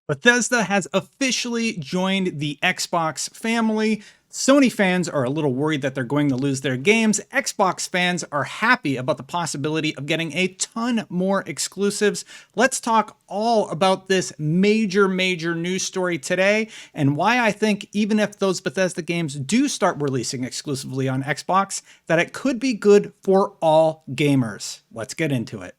Bethesda has officially joined the Xbox family. Sony fans are a little worried that they're going to lose their games. Xbox fans are happy about the possibility of getting a ton more exclusives. Let's talk all about this major news story today and why I think even if those Bethesda games do start releasing exclusively on Xbox, that it could be good for all gamers. Let's get into it.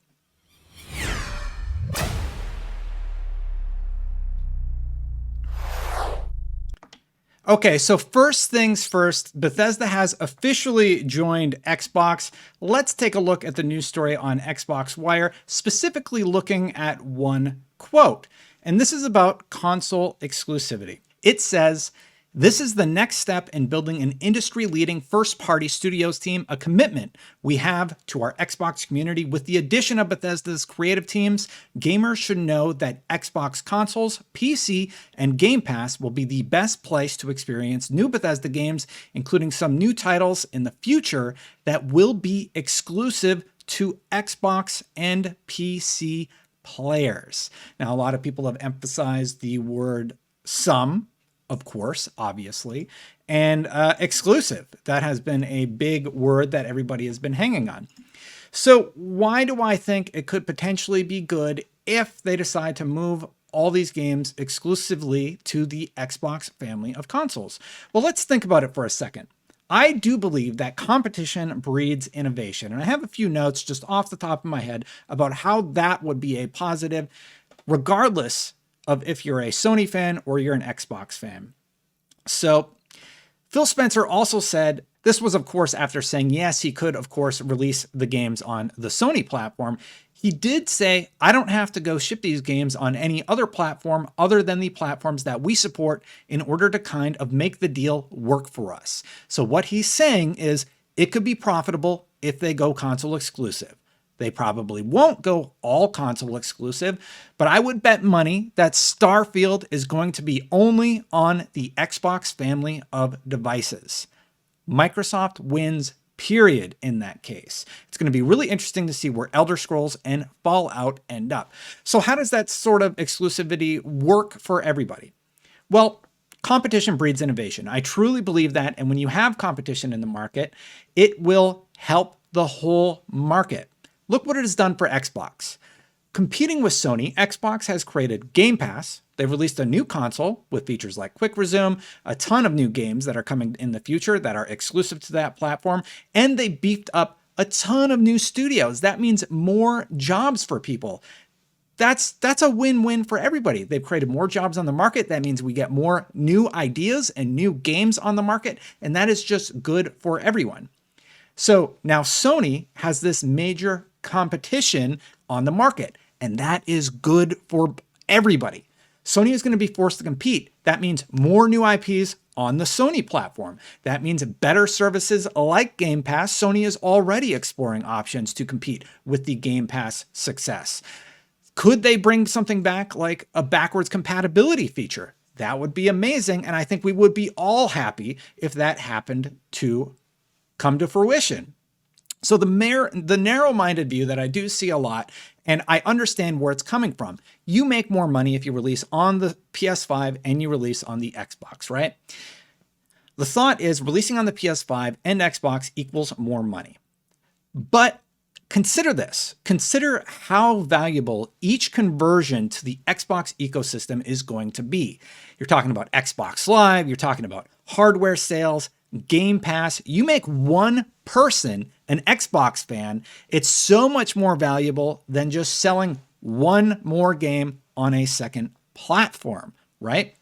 Okay, so first things first, Bethesda has officially joined Xbox. Let's take a look at the news story on Xbox Wire, specifically looking at one quote. And this is about console exclusivity. It says, "This is the next step in building an industry-leading first-party studios team, a commitment we have to our Xbox community. With the addition of Bethesda's creative teams, gamers should know that Xbox consoles, PC, and Game Pass will be the best place to experience new Bethesda games, including some new titles in the future that will be exclusive to Xbox and PC players." Now, a lot of people have emphasized the word some, of course, obviously, and exclusive. That has been a big word that everybody has been hanging on. So why do I think it could potentially be good if they decide to move all these games exclusively to the Xbox family of consoles? Well, let's think about it for a second. I do believe that competition breeds innovation, and I have a few notes just off the top of my head about how that would be a positive, regardless of if you're a Sony fan or you're an Xbox fan. So Phil Spencer also said, this was of course after saying yes, he could of course release the games on the Sony platform. He did say, I don't have to go ship these games on any other platform other than the platforms that we support in order to kind of make the deal work for us. So what he's saying is it could be profitable if they go console exclusive. They probably won't go all console exclusive, but I would bet money that Starfield is going to be only on the Xbox family of devices. Microsoft wins, period, in that case. It's going to be really interesting to see where Elder Scrolls and Fallout end up. So how does that sort of exclusivity work for everybody? Well, competition breeds innovation. I truly believe that, and when you have competition in the market, it will help the whole market. Look what it has done for Xbox. Competing with Sony, Xbox has created Game Pass. They've released a new console with features like Quick Resume, a ton of new games that are coming in the future that are exclusive to that platform, and they beefed up a ton of new studios. That means more jobs for people. That's a win-win for everybody. They've created more jobs on the market. That means we get more new ideas and new games on the market, and that is just good for everyone. So now Sony has this major competition on the market, and that is good for everybody. Sony is going to be forced to compete. That means more new IPs on the Sony platform. That means better services like Game Pass. Sony is already exploring options to compete with the Game Pass success. Could they bring something back like a backwards compatibility feature? That would be amazing, and I think we would be all happy if that happened to come to fruition. So the narrow-minded view that I do see a lot, and I understand where it's coming from. You make more money if you release on the PS5 and you release on the Xbox, right? The thought is releasing on the PS5 and Xbox equals more money. But consider this. Consider how valuable each conversion to the Xbox ecosystem is going to be. You're talking about Xbox Live, you're talking about hardware sales, Game Pass. You make one person an Xbox fan, it's so much more valuable than just selling one more game on a second platform, right?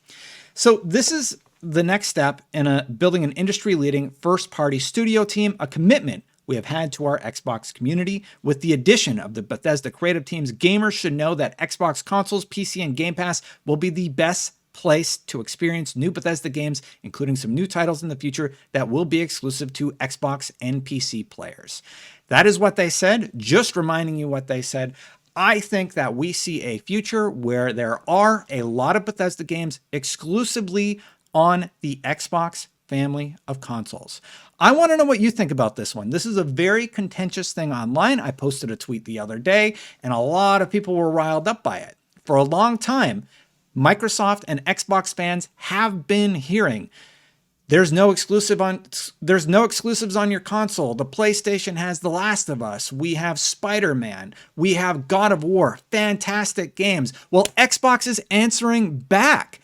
So this is the next step in building an industry-leading first-party studio team, a commitment we have had to our Xbox community. With the addition of the Bethesda creative teams, gamers should know that Xbox consoles, PC, and Game Pass will be the best place to experience new Bethesda games, including some new titles in the future that will be exclusive to Xbox and PC players. That is what they said. Just reminding you what they said. I think that we see a future where there are a lot of Bethesda games exclusively on the Xbox family of consoles. I want to know what you think about this one. This is a very contentious thing online. I posted a tweet the other day, and a lot of people were riled up by it. For a long time, Microsoft and Xbox fans have been hearing. There's no exclusives on your console. The PlayStation has The Last of Us. We have Spider-Man. We have God of War. Fantastic games. Well, Xbox is answering back.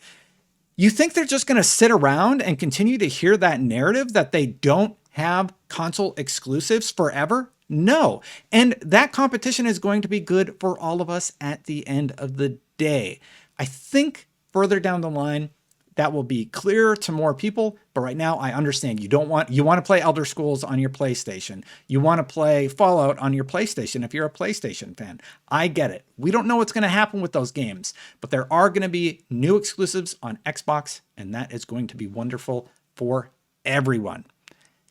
You think they're just going to sit around and continue to hear that narrative that they don't have console exclusives forever? No. And that competition is going to be good for all of us at the end of the day. I think further down the line, that will be clearer to more people. But right now, I understand you want to play Elder Scrolls on your PlayStation. You want to play Fallout on your PlayStation if you're a PlayStation fan. I get it. We don't know what's going to happen with those games, but there are going to be new exclusives on Xbox, and that is going to be wonderful for everyone.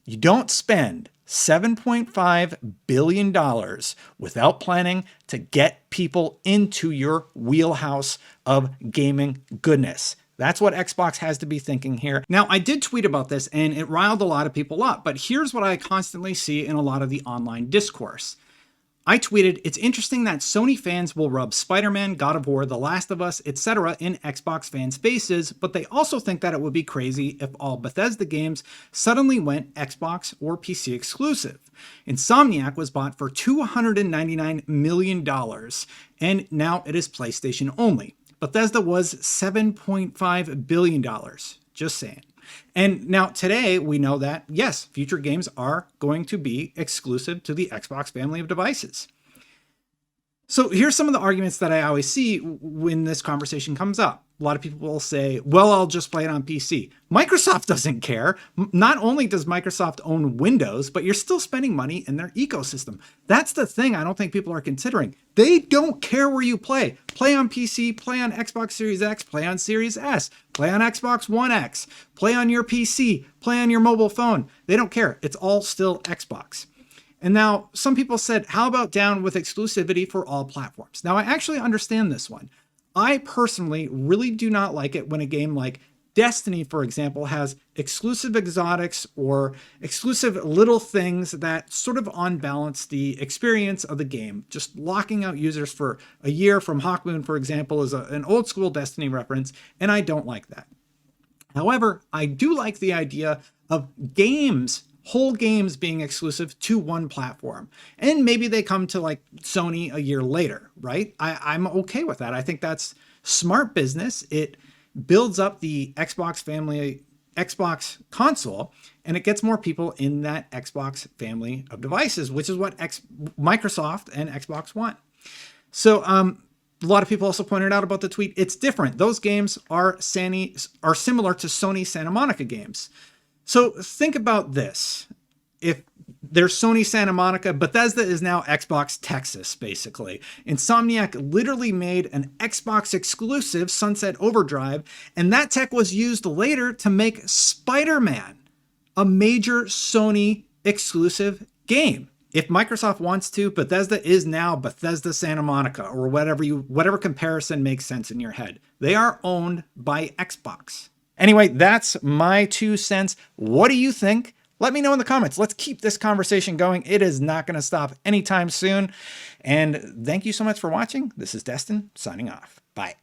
You don't spend $7.5 billion without planning to get people into your wheelhouse of gaming goodness. That's what Xbox has to be thinking here. Now, I did tweet about this and it riled a lot of people up, but here's what I constantly see in a lot of the online discourse. I tweeted, it's interesting that Sony fans will rub Spider-Man, God of War, The Last of Us, etc. in Xbox fans' faces, but they also think that it would be crazy if all Bethesda games suddenly went Xbox or PC exclusive. Insomniac was bought for $299 million, and now it is PlayStation only. Bethesda was $7.5 billion, just saying. And now today we know that, yes, future games are going to be exclusive to the Xbox family of devices. So here's some of the arguments that I always see when this conversation comes up. A lot of people will say, well, I'll just play it on PC. Microsoft doesn't care. Not only does Microsoft own Windows, but you're still spending money in their ecosystem. That's the thing I don't think people are considering. They don't care where you play. Play on PC, play on Xbox Series X, play on Series S, play on Xbox One X, play on your PC, play on your mobile phone. They don't care. It's all still Xbox. And now some people said, how about down with exclusivity for all platforms? Now I actually understand this one. I personally really do not like it when a game like Destiny, for example, has exclusive exotics or exclusive little things that sort of unbalance the experience of the game. Just locking out users for a year from Hawkmoon, for example, is an old school Destiny reference, and I don't like that. However, I do like the idea of whole games being exclusive to one platform. And maybe they come to like Sony a year later, right? I'm okay with that. I think that's smart business. It builds up the Xbox family, Xbox console, and it gets more people in that Xbox family of devices, which is what Microsoft and Xbox want. So a lot of people also pointed out about the tweet, it's different. Those games are similar to Sony Santa Monica games. So think about this. If there's Sony Santa Monica, Bethesda is now Xbox Texas, basically. Insomniac literally made an Xbox exclusive, Sunset Overdrive, and that tech was used later to make Spider-Man, a major Sony exclusive game. If Microsoft wants to, Bethesda is now Bethesda Santa Monica, or whatever comparison makes sense in your head. They are owned by Xbox. Anyway, that's my 2 cents. What do you think? Let me know in the comments. Let's keep this conversation going. It is not going to stop anytime soon. And thank you so much for watching. This is Destin signing off. Bye.